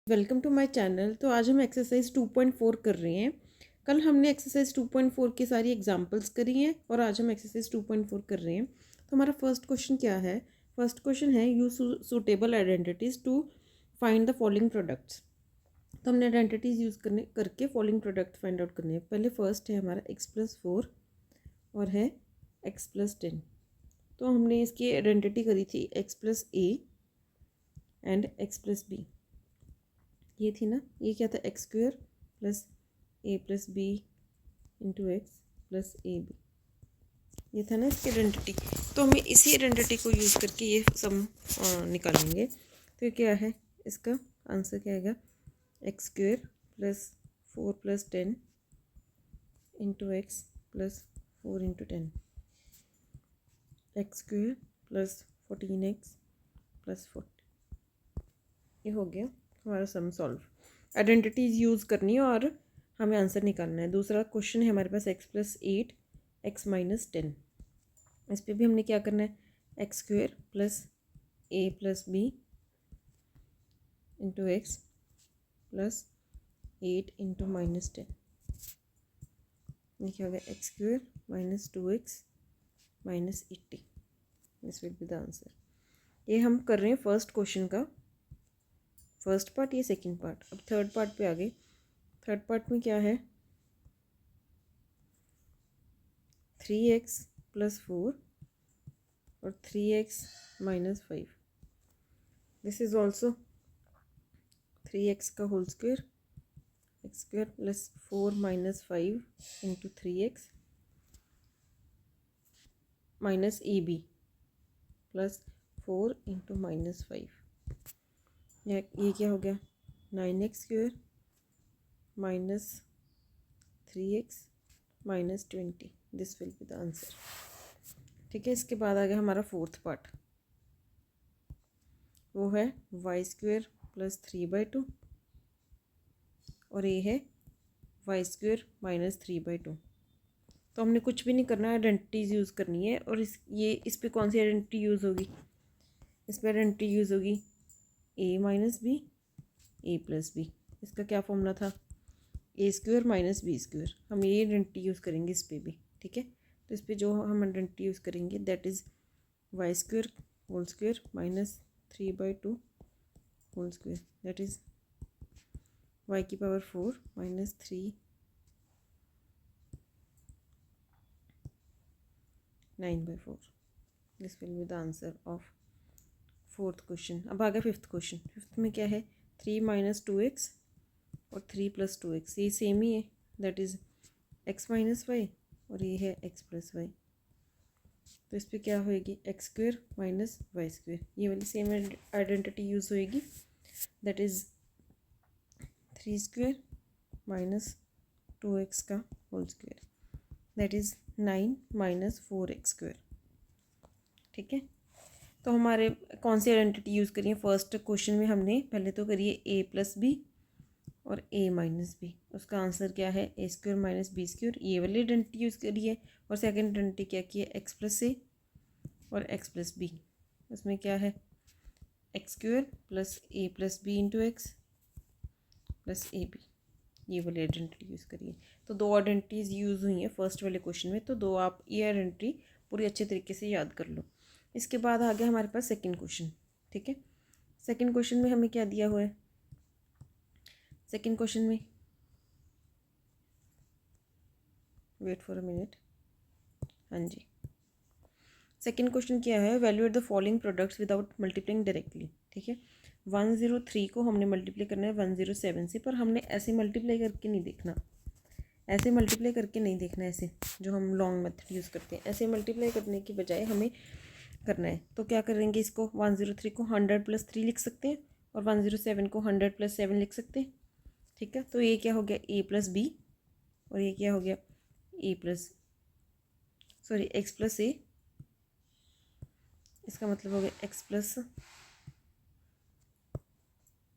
Welcome to my channel. तो आज हम एक्सरसाइज 2.4 कर रहे हैं। कल हमने एक्सरसाइज 2.4 की सारी एग्जांपल्स करी हैं और आज हम एक्सरसाइज 2.4 कर रहे हैं। तो हमारा फर्स्ट क्वेश्चन क्या है? फर्स्ट क्वेश्चन है use suitable identities to find the following products. तो हमने आइडेंटिटीज़ यूज़ करके फॉलोइंग प्रोडक्ट फाइंड आउट करने हैं। पहले फर्स्ट है हमारा x+4 और है x+10। तो हमने इसकी आइडेंटिटी करी थी x+a एंड x+b। ये थी ना, ये क्या था? x² plus a+b into x plus ab। ये था ना इसकी आइडेंटिटी। तो हमें इसी आइडेंटिटी को यूज़ करके ये सम निकालेंगे। तो ये क्या है? इसका आंसर क्या आएगा? x² plus 4 plus 10 into x plus 4 into 10, x² plus 14x plus 40। ये हो गया हमारा सम सॉल्व। आइडेंटिटीज़ यूज़ करनी है और हमें आंसर निकालना है। दूसरा क्वेश्चन है हमारे पास x+8 x-10। इस पर भी हमने क्या करना है? x² plus a+b into x plus 8 into -10। ये क्या हो गया? x² minus 2x minus 80। This will be the answer. ये हम कर रहे हैं फर्स्ट क्वेश्चन का फर्स्ट पार्ट, ये सेकंड पार्ट। अब थर्ड पार्ट पे आ गए। थर्ड पार्ट में क्या है? 3x प्लस 4 और 3x minus 5। This is also 3x का whole square, x² plus 4 minus 5 into 3x minus ab plus 4 into -5। ये क्या हो गया? 9x² minus 3x minus 20। This will be the answer. ठीक है, इसके बाद आ गया हमारा फोर्थ पार्ट। वो है y² प्लस 3/2 और ये है y² माइनस 3/2। तो हमने कुछ भी नहीं करना है, आइडेंटिटीज़ यूज़ करनी है। और इस पे कौन सी आइडेंटिटी यूज़ होगी? इस पर आइडेंटिटी यूज़ होगी a minus b a plus b. इसका क्या फॉर्मूला था? a² minus b²। हम ये आइडेंटिटी यूज़ करेंगे इस पर भी। ठीक है, तो इस पर जो हम आइडेंटिटी यूज़ करेंगे that is y² whole square minus 3/2 whole square, that is y की power 4 minus 3 9/4। This will be the answer of fourth question. अब आ गया फिफ्थ क्वेश्चन। फिफ्थ में क्या है? 3 माइनस 2x और 3 प्लस 2x, ये सेम ही है, that is x minus Y और ये है x प्लस वाई। तो इस पर क्या होएगी? x² minus y²। ये वाली सेम आइडेंटिटी यूज़ होएगी, दैट इज़ 3² माइनस 2x का whole square, that is 9 minus 4x²। ठीक है, तो हमारे कौन सी आइडेंटिटी यूज़ करिए? फर्स्ट क्वेश्चन में हमने पहले तो करिए a+b और a माइनस बी। उसका आंसर क्या है? a² minus b²। ये वाली आइडेंटिटी यूज़ करिए। और सेकेंड आइडेंटिटी क्या की है? x+a और x+b। उसमें क्या है? x² plus a+b into x plus ab। ये वाली आइडेंटिटी यूज़ करिए। तो दो आइडेंटिटीज़ यूज़ हुई हैं फर्स्ट वाले क्वेश्चन में, तो दो आप ये आइडेंटिटी पूरी अच्छे तरीके से याद कर लो। इसके बाद आ गया हमारे पास सेकंड क्वेश्चन। ठीक है, सेकंड क्वेश्चन में हमें क्या दिया हुआ है? सेकंड क्वेश्चन में वेट फॉर अ मिनट। हाँ जी, सेकंड क्वेश्चन क्या है? Valuate the following products without multiplying directly. ठीक है, 103 को हमने मल्टीप्लाई करना है 107 से, पर हमने ऐसे मल्टीप्लाई करके नहीं देखना। ऐसे मल्टीप्लाई करके नहीं देखना, ऐसे जो हम लॉन्ग मेथड यूज़ करते हैं, ऐसे मल्टीप्लाई करने की बजाय हमें करना है। तो क्या करेंगे? इसको 103 को 100 प्लस 3 लिख सकते हैं और 107 को 100 प्लस 7 लिख सकते हैं। ठीक है, तो ये क्या हो गया? a प्लस बी और ये क्या हो गया? x plus a। इसका मतलब हो गया x प्लस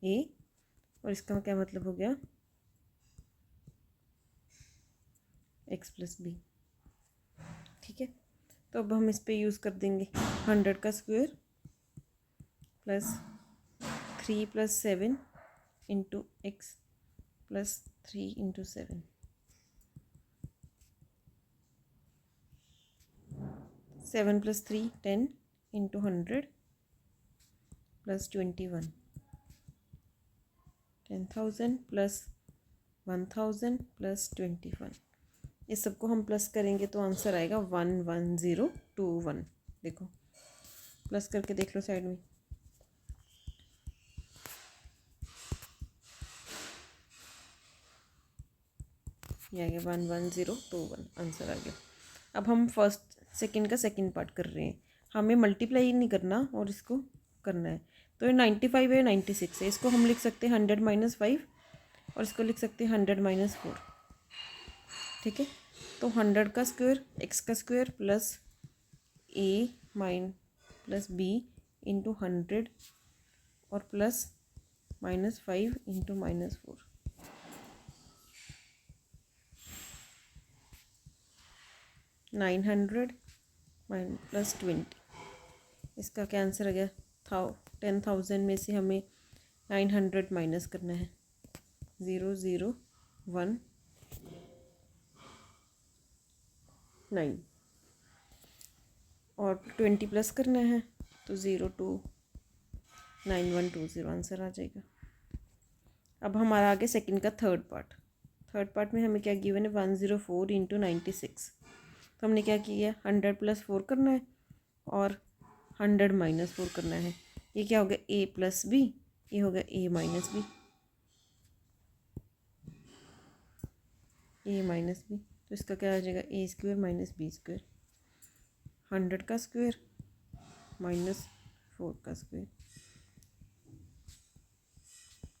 a और इसका क्या मतलब हो गया? x plus b। ठीक है, तो अब हम इस पे यूज़ कर देंगे 100 का square plus 3 plus 7 into x plus 3 into 7, 7 plus 3 10 into 100 plus 21, 10,000 plus 1,000 plus 21। इस सबको हम प्लस करेंगे तो आंसर आएगा 11021। देखो प्लस करके देख लो साइड में। ये आ गया 11021, आंसर आ गया। अब हम फर्स्ट सेकंड का सेकंड पार्ट कर रहे हैं। हमें मल्टीप्लाई नहीं करना और इसको करना है। तो ये 95 है, 96 है। इसको हम लिख सकते हैं 100 माइनस 5 और इसको लिख सकते हैं 100 माइनस 4। ठीक है, तो 100 का स्क्वायर एक्स का स्क्वायर प्लस ए प्लस बी इंटू 100 और प्लस -5 इंटू -4। 900 प्लस 20। इसका क्या आंसर आ गया? 10,000 में से हमें 900 माइनस करना है। 0019 और 20 प्लस करना है तो 029120 आंसर आ जाएगा। अब हमारा आगे सेकंड का थर्ड पार्ट में हमें क्या गिवन है? 104 इंटू 96। तो हमने क्या किया? 100 प्लस 4 करना है और 100 माइनस 4 करना है। ये क्या हो गया? ए प्लस बी, ये हो गया ए माइनस बी, ए माइनस बी। तो इसका क्या आ जाएगा? ए स्क्वायर माइनस बी स्क्वायर, 100 का स्क्वायर माइनस 4 का स्क्वायर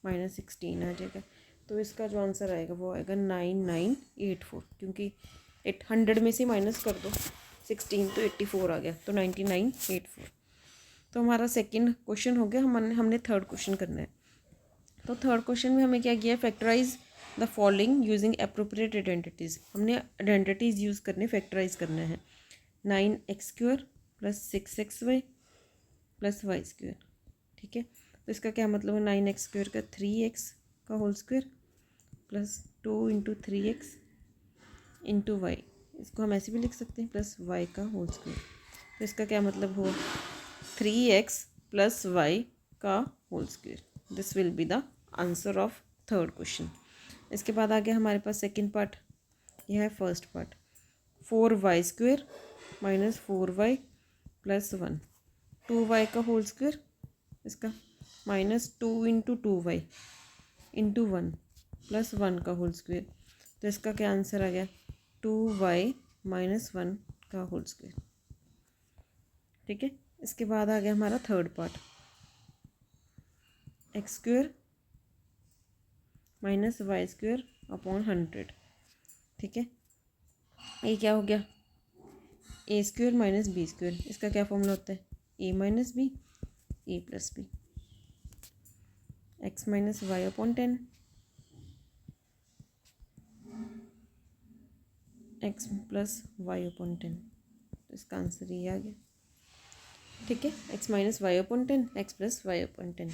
-16 आ जाएगा। तो इसका जो आंसर आएगा वो आएगा 9984, क्योंकि 100 में से माइनस कर दो 16 तो 84 आ गया, तो 9984। तो हमारा सेकंड क्वेश्चन हो गया। हमने थर्ड क्वेश्चन करना है। तो थर्ड क्वेश्चन में हमें क्या किया? Factorise the following using appropriate identities. हमने आइडेंटिटीज़ यूज़ करने, फैक्टराइज करना है। 9x² plus 6xy plus Y square. ठीक है, तो इसका क्या मतलब है? 9x² का 3x का whole square plus 2 into 3x into Y, इसको हम ऐसे भी लिख सकते हैं, प्लस वाई का होल स्क्वायर। तो इसका क्या मतलब हुआ? 3x प्लस वाई का whole square. This will be the answer of third question. इसके बाद आ गया हमारे पास सेकंड पार्ट, यह है first part. 4y² minus 4y plus 1, 2y का होल स्क्वायर, इसका -2 इंटू 2y इंटू 1 प्लस 1 का होल स्क्वायर। तो इसका क्या आंसर आ गया? 2y माइनस 1 का होल स्क्वायर। ठीक है, इसके बाद आ गया हमारा third part, x² minus y² upon 100। ठीक है, ये क्या हो गया? a² minus b²। इसका क्या फॉर्मूला होता है? a minus B A plus B, x minus Y upon 10, x plus Y upon 10। तो इसका आंसर ये आ गया। ठीक है, x minus Y upon 10, X plus Y upon 10।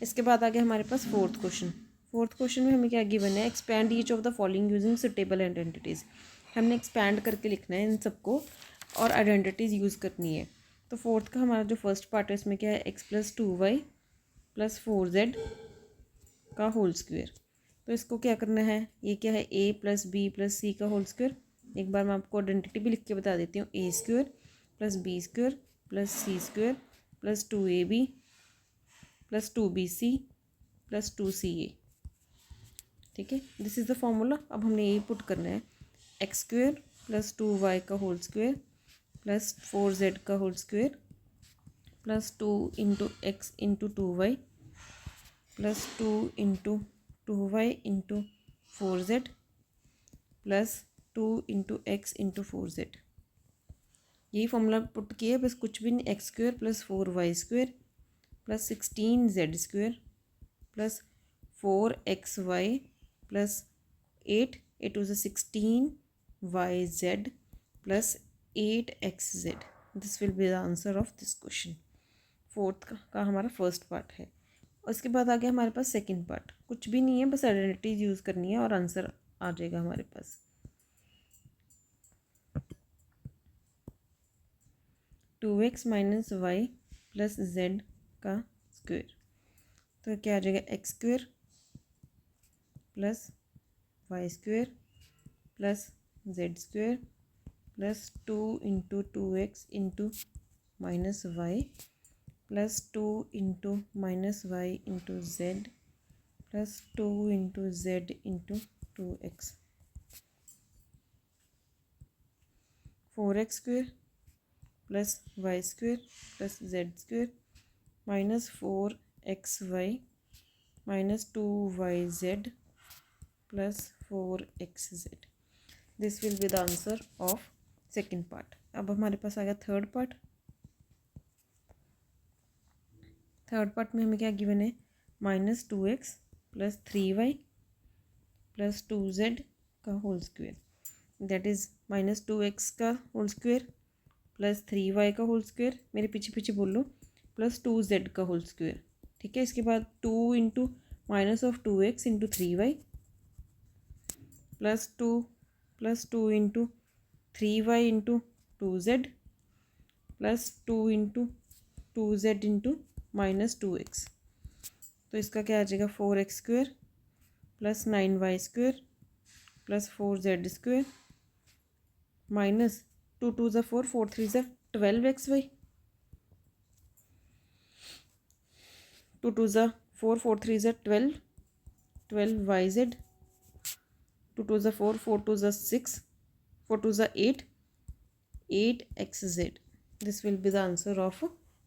इसके बाद आ गया हमारे पास फोर्थ क्वेश्चन। फोर्थ क्वेश्चन में हमें क्या गिवन है? Expand each of the following using suitable identities. हमने एक्सपैंड करके लिखना है इन सबको और आइडेंटिटीज़ यूज़ करनी है। तो फोर्थ का हमारा जो फर्स्ट पार्ट है इसमें क्या है? x plus 2y plus 4z का होल स्क्वायर। तो इसको क्या करना है? ये क्या है? a प्लस बी प्लस सी का होल स्क्वायर। एक बार मैं आपको आइडेंटिटी भी लिख के बता देती हूँ। a² plus b² plus c² plus 2ab plus 2bc plus 2ca। ठीक है, दिस इज़ द फॉर्मूला। अब हमने यही पुट करना है, x² प्लस 2y का होल स्क्वायर प्लस 4z का whole square plus 2 into X into 2y plus 2 into 2y into 4z plus 2 into X into 4z। यही फॉर्मूला पुट किया, बस कुछ भी नहीं। x² plus 4y² plus 16z² plus 4xy plus 8 two 16yz plus 8xz। This will be the answer of this question. Fourth का हमारा first part है। उसके बाद आ गया हमारे पास सेकंड पार्ट, कुछ भी नहीं है, बस आइडेंटिटीज यूज़ करनी है और आंसर आ जाएगा हमारे पास। 2x minus Y plus Z का स्क्वायर, तो क्या आ जाएगा X square plus Y square plus Z square plus 2 into 2x into minus Y plus 2 into minus Y into Z plus 2 into Z into 2x, 4x square plus Y square plus Z square minus 4xy minus 2yz plus 4xz। This will be the answer of second part. अब हमारे पास आ गया third part. Third part में हमें क्या given है, minus 2x plus 3y plus 2z का whole square, that is minus 2x का होल स्क्वायर प्लस 3y का होल स्क्वायर, मेरे पीछे पीछे बोल लो, प्लस 2z का होल स्क्वायर। ठीक है, इसके बाद 2 into minus of 2x into 3y plus two into 3y into 2z plus 2 into 2z into minus 2x, तो इसका क्या आ जाएगा 4x square plus 9y square plus 4z square minus 2 2 ज़ा 4 4 3 ज़ा 12xy, 2 2 ज़ा 4 4 3 ज़ा 12yz, 2 2 ज़ा 4 4 2 ज़ा 6 4 2 ज़ा 8xz। This will be the answer of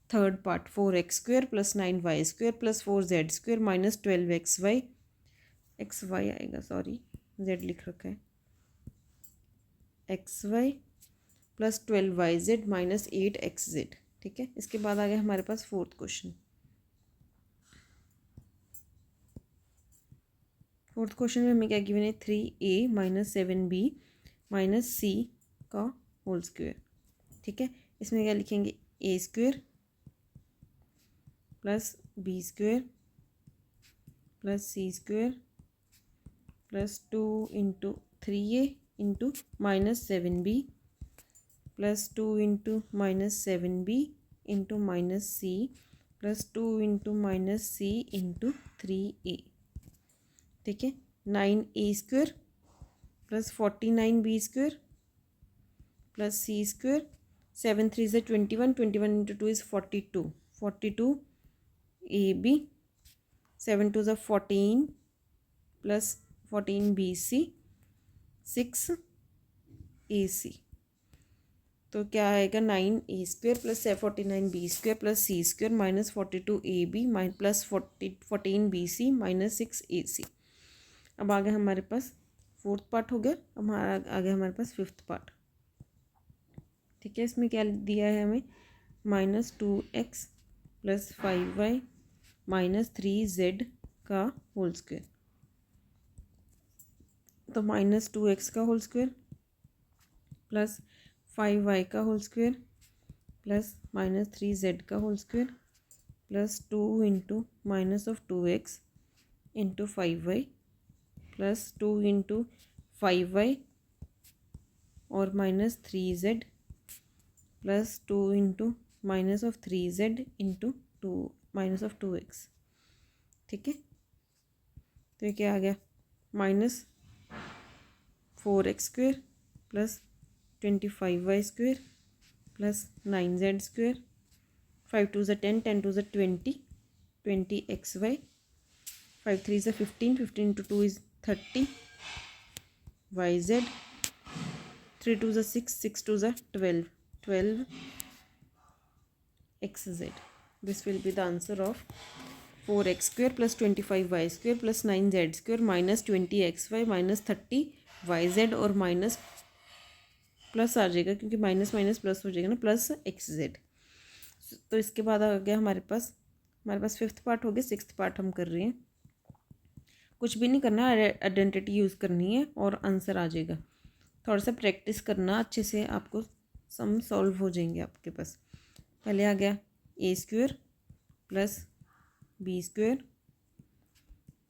third part, 4x square plus 9y square plus 4z square minus 12xy, xy आएगा, sorry z लिख रखा है, xy plus 12yz minus 8xz। ठीक है, इसके बाद आ गया हमारे पास फोर्थ क्वेश्चन। फोर्थ क्वेश्चन में हमें क्या गिवन है, 3a minus 7b minus c का होल स्क्वायर। ठीक है, इसमें क्या लिखेंगे, a square plus b square plus c square plus 2 into 3a into minus 7b plus 2 into minus 7b into minus c plus 2 into minus c into 3a। ठीक है, 9a square plus 49b square plus c square, 7 3 ज़ा 21, 21 into 2 is 42, 42ab, 7 2 ज़ा 14 plus 14bc 6ac, तो क्या आएगा 9a square plus 49b square plus c square minus 42ab plus 14bc minus 6ac। अब आ गया हमारे पास फोर्थ पार्ट हो गया, अब आ गया हमारे पास फिफ्थ पार्ट। ठीक है, इसमें क्या दिया है हमें, minus 2x plus 5y minus 3z का होल स्क्वायर, तो माइनस 2x का होल स्क्वायर प्लस 5y का whole square plus minus 3z का whole square plus 2 into minus of 2x into 5y plus 2 into 5y और minus 3z plus 2 into minus of 3z into 2 minus of 2x। ठीक है, तो ये क्या आ गया, minus 4x square plus 25y square plus 9z square, 5 2 ज़ा 10, 10 2 ज़ा 20, 20xy, 5 3 ज़ा 15, 15 इंटू 2 इज़ 30 yz, 3 2 ज़ा 6, 6 2 ज़ा 12, 12xz। This will be the answer of 4x square plus 25y square plus 9z square minus 20xy minus 30yz और minus plus आ जाएगा क्योंकि minus minus plus हो जाएगा ना, प्लस xz। तो इसके बाद आ गया हमारे पास फिफ्थ पार्ट हो गया, सिक्स्थ पार्ट हम कर रहे हैं। कुछ भी नहीं करना, आइडेंटिटी यूज़ करनी है और आंसर आ जाएगा। थोड़ा सा प्रैक्टिस करना अच्छे से, आपको सम सॉल्व हो जाएंगे आपके पास। पहले आ गया a square plus B square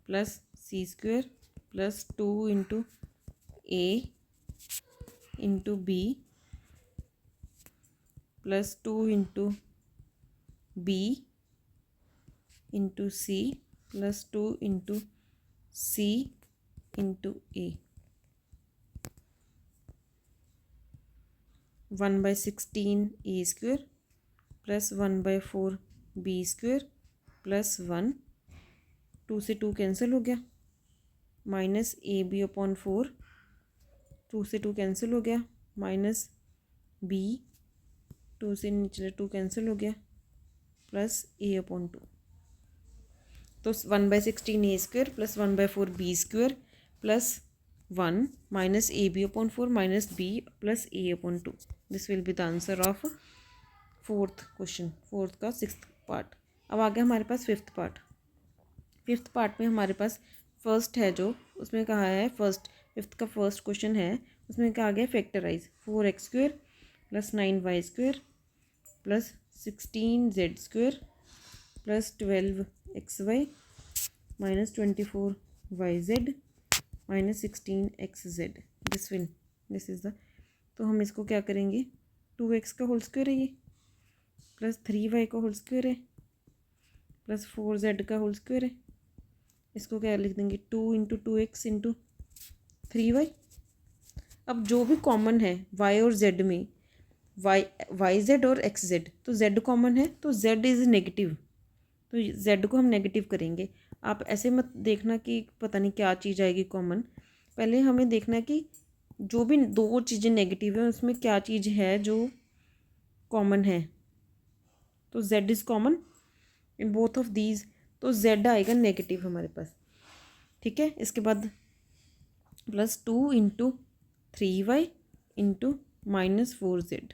plus C square plus 2 into A into B plus 2 into B into C plus 2 into C into A 1/16 A square plus 1/4 B square plus 1, 2 से 2 cancel हो गया, minus A B upon 4, 2 से 2 cancel हो गया, minus B, 2 से निचले 2 cancel हो गया, प्लस ए अपॉन 2। तो 1/16 A square plus 1/4 B square plus 1 minus A B upon 4 minus B plus A upon 2। This will be the answer of fourth question, fourth का sixth part. अब आ गया हमारे पास फिफ्थ पार्ट। फिफ्थ पार्ट में हमारे पास first है जो, उसमें कहा है फिफ्थ का फर्स्ट क्वेश्चन है, उसमें कहा गया factorise 4x square plus 9y square plus 16z square plus 12xy minus 24yz minus 16xz। This is the, तो हम इसको क्या करेंगे, 2x का होल स्क्वायर है ये, प्लस 3y का होल स्क्वायर है, प्लस 4z का होल स्क्वायर है। इसको क्या लिख देंगे, 2 इंटू 2x इंटू 3y। अब जो भी कॉमन है y और z में, yz और xz, तो z कॉमन है तो z इज़ नेगेटिव, तो z को हम नेगेटिव करेंगे। आप ऐसे मत देखना कि पता नहीं क्या चीज़ आएगी कॉमन, पहले हमें देखना है कि जो भी दो चीज़ें नेगेटिव हैं उसमें क्या चीज़ है जो कॉमन है। तो z is common in both of these, तो z आएगा नेगेटिव हमारे पास। ठीक है, इसके बाद plus 2 into 3y into minus 4z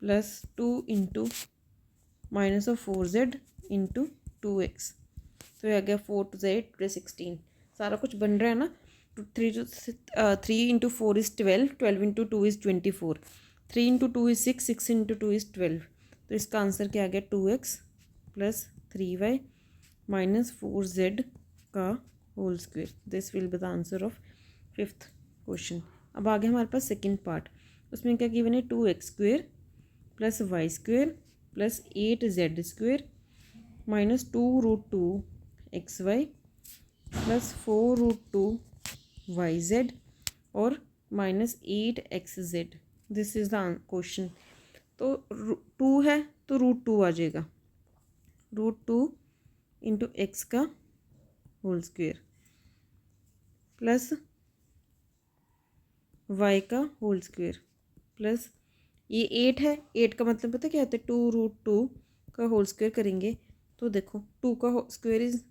plus 2 into minus of 4z into 2x। तो ये आ गया 4 to 8 to 16। सारा कुछ बन रहा है ना। 3 into 4 is 12, 12 into 2 is 24, 3 into 2 is 6, 6 into 2 is 12। तो इसका आंसर क्या आ गया, 2x plus 3y minus 4z का whole square. This will be the answer of fifth question. अब आगे हमारे पास सेकेंड पार्ट, उसमें क्या गिवन है, 2x square plus Y square plus 8z square minus 2√2xy plus 4√2yz और minus 8xz। This is the question. तो 2 है तो √2 आ जाएगा, √2 इंटू एक्स का होल स्क्वेयर प्लस वाई का होल स्क्वेयर प्लस ये 8 है, 8 का मतलब पता क्या होता है, 2√2 का होल स्क्वेयर करेंगे तो देखो 2 का स्क्वेयर इज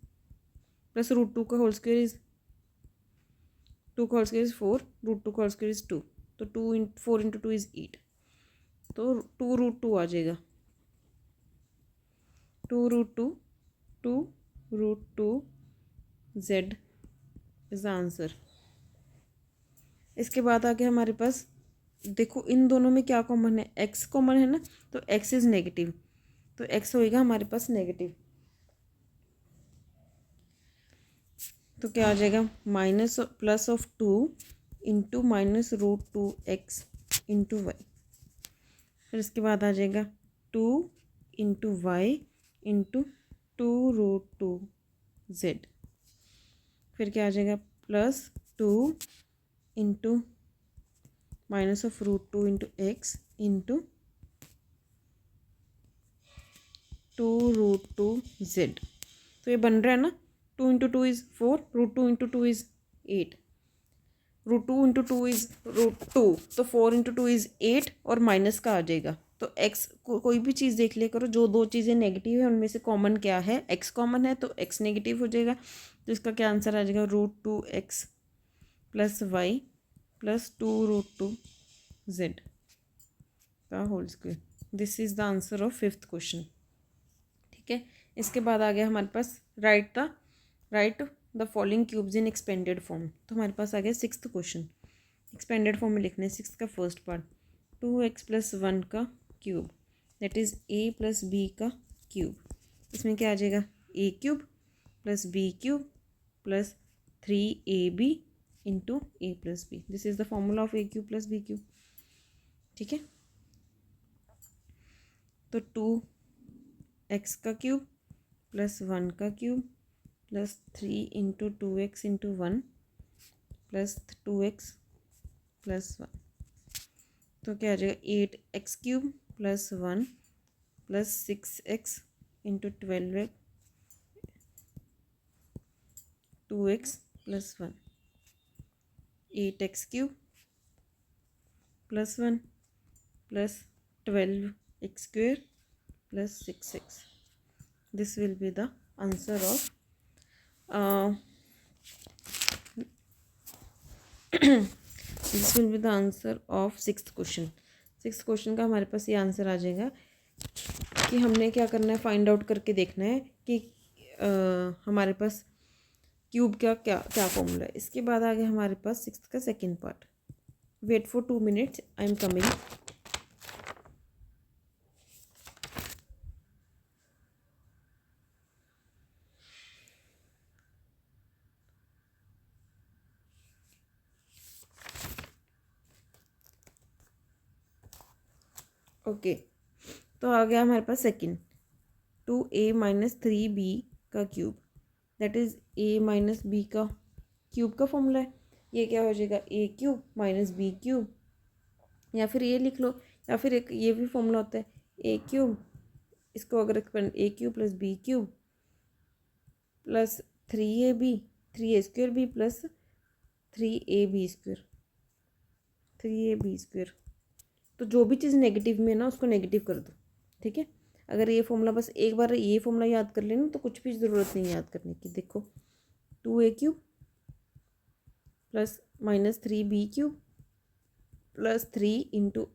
प्लस √2 का होल स्क्वेयर इज 2 का होल स्क्वेयर इज 4, √2 का होल स्क्वेयर इज 2, तो 4 इंटू 2 इज 8, तो 2√2 आ जाएगा, 2√2 z इज द आंसर। इसके बाद आगे हमारे पास देखो इन दोनों में क्या कॉमन है, x कॉमन है ना, तो x इज नेगेटिव, तो x होएगा हमारे पास नेगेटिव। तो क्या आ जाएगा, minus plus of 2 into minus √2x into Y. फिर इसके बाद आ जाएगा 2 इंटू वाई इंटू 2√2z। फिर क्या आ जाएगा, plus 2 into minus of √2 into X into 2√2z। तो ये बन रहा है ना, 2 into 2 is 4, √2 into 2 is 8, √2 into 2 is √2, तो 4 इंटू 2 इज़ 8 और माइनस का आ जाएगा। तो x कोई भी चीज़ देख लिया करो, जो दो चीज़ें नेगेटिव है उनमें से कॉमन क्या है, x कॉमन है तो x नेगेटिव हो जाएगा। तो इसका क्या आंसर आ जाएगा, √2x plus Y plus 2√2z का whole square. This is the answer of fifth question. ठीक है, इसके बाद आ गया हमारे पास write the following cubes in expanded form. तो हमारे पास आ गया सिक्स्थ क्वेश्चन, एक्सपेंडेड फॉर्म में लिखने, सिक्स का फर्स्ट पार्ट, 2x प्लस 1 का cube that is a plus b का क्यूब इसमें क्या आ जाएगा, A cube plus B cube plus 3ab into A plus B. This is the formula of A cube plus B cube. ठीक है, तो 2x का क्यूब प्लस 1 का cube plus 3 into 2x into 1 plus 2x plus 1, तो क्या आ जाएगा 8x cube plus 1 plus 6x into 12x 2x plus 1, 8x cube plus 1 plus 12x square plus 6x। This will be the answer of this will be the answer of sixth question. Sixth question का हमारे पास ये answer आ जाएगा कि हमने क्या करना है, फाइंड आउट करके देखना है कि हमारे पास क्यूब का क्या क्या फॉर्मूला है। इसके बाद आ गया हमारे पास सिक्स्थ का second part. Wait for 2 minutes, I am coming. Okay, तो आ गया हमारे पास सेकेंड, 2a माइनस 3b का cube, that is a minus b का क्यूब का फॉर्मूला है। ये क्या हो जाएगा, a cube minus b cube, या फिर ये लिख लो, या फिर एक ये भी फॉर्मूला होता है a क्यूब, इसको अगर a cube plus b cube plus 3ab 3a square b plus 3ab square 3ab square. तो जो भी चीज़ नेगेटिव में है ना उसको नेगेटिव कर दो। ठीक है, अगर ये फॉर्मूला बस एक बार ये फॉर्मूला याद कर लेना तो कुछ भी ज़रूरत नहीं याद करने की। देखो 2a cube plus minus 3b cube plus 3 into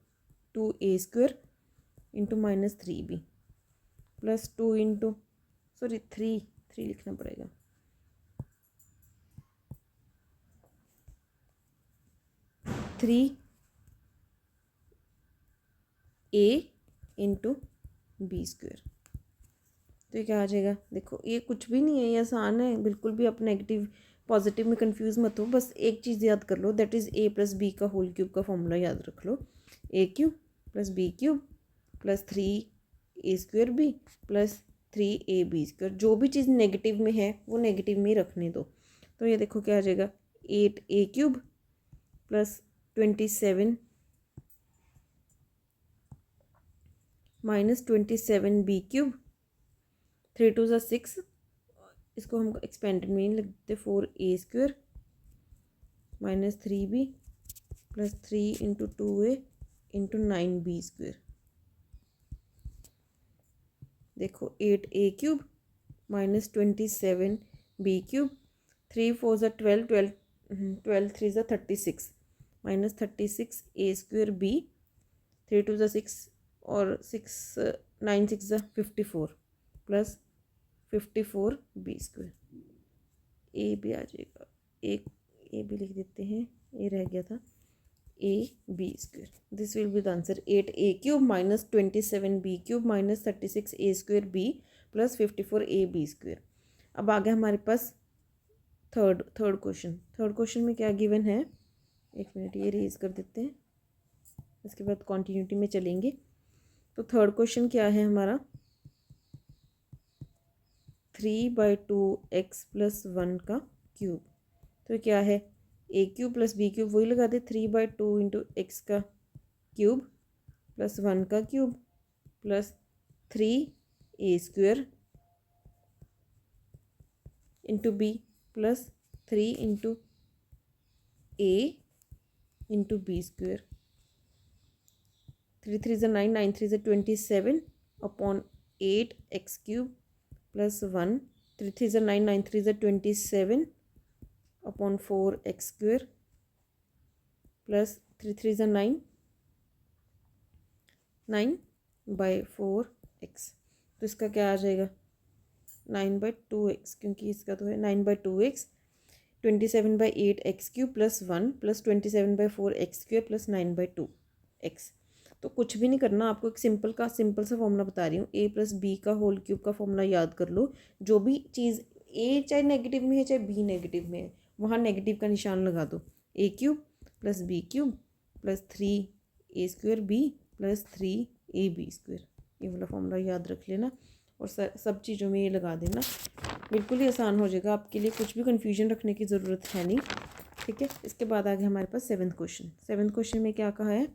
2a square into minus 3b plus 2 into sorry 3 लिखना पड़ेगा, थ्री ए इंटू बी स्क्वेयर। तो ये क्या आ जाएगा, देखो ये कुछ भी नहीं है, ये आसान है बिल्कुल भी। आप नेगेटिव पॉजिटिव में कंफ्यूज मत हो, बस एक चीज़ याद कर लो, that is a plus B का होल क्यूब का फॉर्मूला याद रख लो। a cube plus b cube plus 3a square B plus 3ab square. जो भी चीज़ नेगेटिव में है वो नेगेटिव में ही रखने दो। तो ये देखो क्या आ जाएगा, 8a cube plus 27 minus 27b cube, 3 2 ज़ा 6, इसको हम एक्सपेंडेड में लिख देते 4a square minus 3b plus 3 into 2a into 9b square. देखो 8a cube minus 27b cube, 3 4 ज़ा 12 12 3 ज़ा 36 माइनस 36a स्क्वेयर b, 3 2 ज़ा 6 और 6 9 6 ज़ा 54 प्लस 54b स्क्वेयर। ए भी आ जाएगा, एक ए भी लिख देते हैं, ए रह गया था, A B square. This will be the answer, 8a cube minus 27b cube minus 36a square B plus 54ab square. अब आ गया हमारे पास थर्ड क्वेश्चन। थर्ड क्वेश्चन में क्या गिवन है, एक मिनट ये रेज कर देते हैं, इसके बाद कॉन्टीन्यूटी में चलेंगे। तो थर्ड क्वेश्चन क्या है हमारा, 3/2x प्लस 1 का क्यूब। तो क्या है, a cube plus b cube, वही लगा दे, 3/2 इंटू एक्स का क्यूब प्लस 1 का cube plus 3a square into b plus 3 into a into B square. 3 3 ज़ा 9 9 3 ज़ा 27 अपॉन 8x क्यूब प्लस 1, 3 3 ज़ा 9 9 3 ज़ा 27 अपॉन 4x स्क्वेयर प्लस 3 3 ज़ा 9 9/4x। तो इसका क्या आ जाएगा, 9/2x, क्योंकि इसका तो है 9/2x, 27/8x cube plus 1 plus 27/4x square plus 9/2x। तो कुछ भी नहीं करना, आपको एक सिंपल सा फॉर्मूला बता रही हूँ, ए प्लस बी का होल क्यूब का फॉर्मूला याद कर लो। जो भी चीज़ ए चाहे नेगेटिव में है चाहे बी नेगेटिव में है, वहाँ नेगेटिव का निशान लगा दो। A cube plus B cube plus 3 a² B plus 3 ab², ये वाला फॉर्मूला याद रख लेना और सब चीज़ों में ये लगा देना। बिल्कुल ही आसान हो जाएगा आपके लिए, कुछ भी कन्फ्यूजन रखने की ज़रूरत है नहीं। ठीक है, इसके बाद आगे हमारे पास 7th क्वेश्चन। 7th क्वेश्चन में क्या कहा है,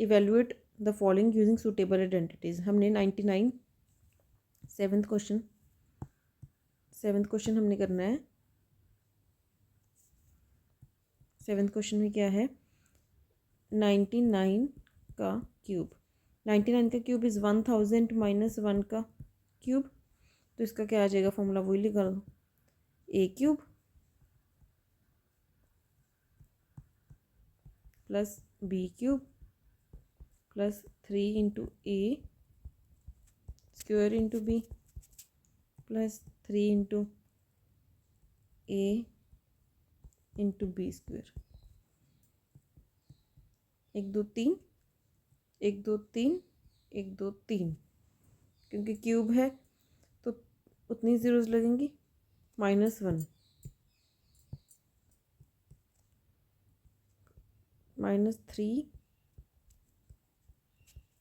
evaluate the following using suitable identities. हमने 99 7th क्वेश्चन हमने करना है। 7th क्वेश्चन में क्या है, 99 का क्यूब। 99 का क्यूब इज़ 1000 माइनस 1 का क्यूब। तो इसका क्या आ जाएगा फॉर्मूला, वही लिखा लो, A cube plus B cube plus 3 into B plus 3 into बी²। 1 2 3 1 2 3 1 2 3, क्योंकि क्यूब है तो उतनी ज़ीरोज़ लगेंगी, -1 -3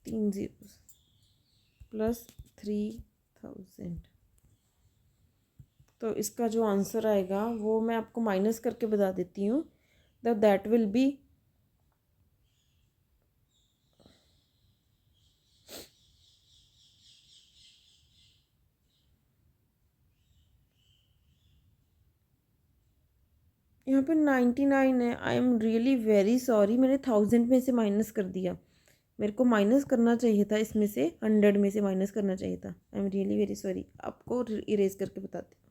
3 ज़ीरोज़ प्लस 3000। तो इसका जो आंसर आएगा वो मैं आपको माइनस करके बता देती हूँ, दैट विल बी यहाँ पे 99 है। I am really very sorry, मैंने 1000 में से माइनस कर दिया, मेरे को माइनस करना चाहिए था, इसमें से 100 में से माइनस करना चाहिए था। I am really very sorry, आपको इरेज करके बताती हूँ।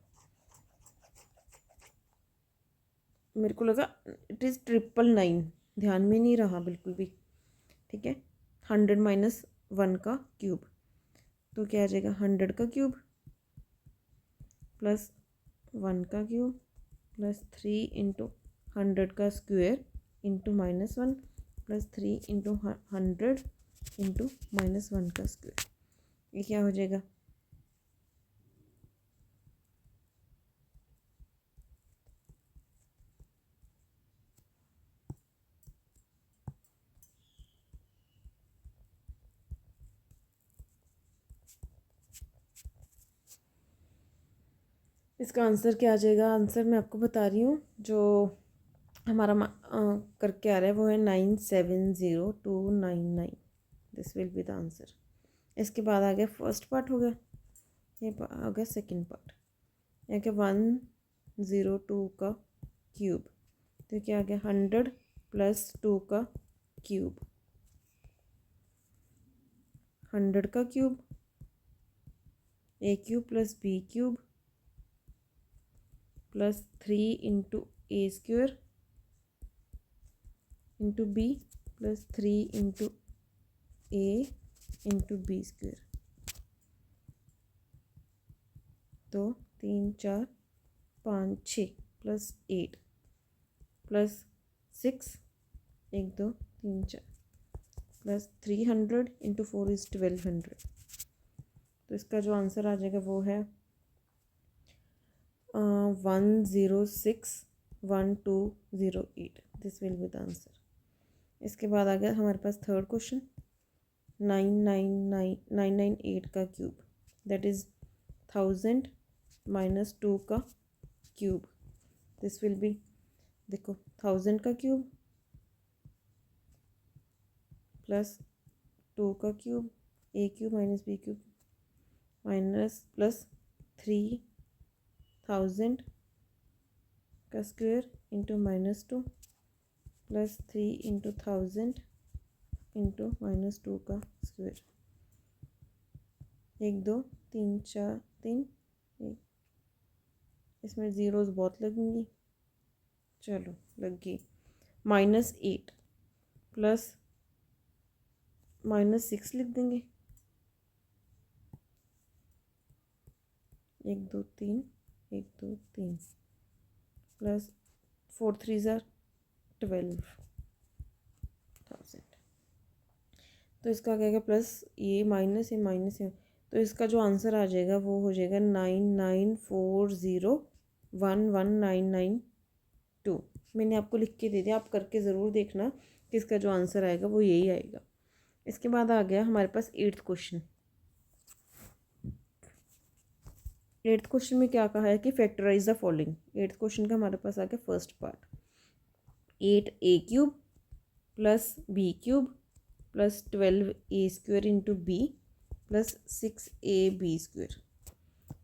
मेरे को लगा इट इज़ 999, ध्यान में नहीं रहा बिल्कुल भी। ठीक है, 100 माइनस 1 का क्यूब, तो क्या आ जाएगा, 100 का क्यूब प्लस 1 का क्यूब प्लस 3 इंटू 100 का square into -1 plus 3 into 100 into -1 का स्क्वायर। ये क्या हो जाएगा, इसका आंसर क्या आ जाएगा। आंसर मैं आपको बता रही हूँ, जो हमारा करके आ रहा है वो है 970299। This will be the answer. इसके बाद आ गया फर्स्ट पार्ट हो गया, ये आ गया सेकंड पार्ट। यहाँ क्या 102 का क्यूब, तो क्या आ गया 100 प्लस 2 का क्यूब, 100 का cube A cube plus B cube plus 3 into a² into B plus 3 into a into b²। तो 3 4 5 6 plus 8 plus 6 1 2 3 4 plus 300 into 4 is 1200। तो इसका जो आंसर आ जाएगा वो है 1061208। This will be the answer. इसके बाद आ गया हमारे पास थर्ड क्वेश्चन, 998 का क्यूब, दैट इज़ 1000 माइनस 2 का क्यूब। दिस विल बी, देखो 1000 का क्यूब प्लस 2 का क्यूब, ए cube minus B cube minus plus 3000 का square into -2 plus 3 into 1000 into -2 का स्क्वायर। 1 2 3 4 3 1, इसमें ज़ीरोज़ बहुत लगेंगी, चलो लग गई। -8 प्लस -6 लिख देंगे, 1 2 3 1 2 3 प्लस 4 3 ज़ार 12,000। तो इसका क्या आएगा प्लस ये माइनस ये माइनस ये, तो इसका जो आंसर आ जाएगा वो हो जाएगा 99401199 मैंने आपको लिख के दे दिया, आप करके ज़रूर देखना कि इसका जो आंसर आएगा वो यही आएगा। इसके बाद आ गया हमारे पास 8th क्वेश्चन। 8th क्वेश्चन में क्या कहा है कि factorise the following. 8th question का हमारे पास आ गया first part 8a³ plus b³ plus 12a² into B plus 6ab²।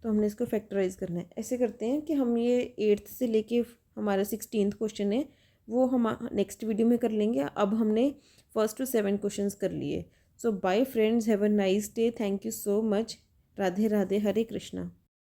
तो हमने इसको फैक्टराइज करना है। ऐसे करते हैं कि हम ये 8th से लेके हमारा 16th क्वेश्चन है वो हम नेक्स्ट वीडियो में कर लेंगे। अब हमने 1st to 7 क्वेश्चंस कर लिए। So bye friends, have a nice day, thank you so much. Radhe Radhe, Hare Krishna.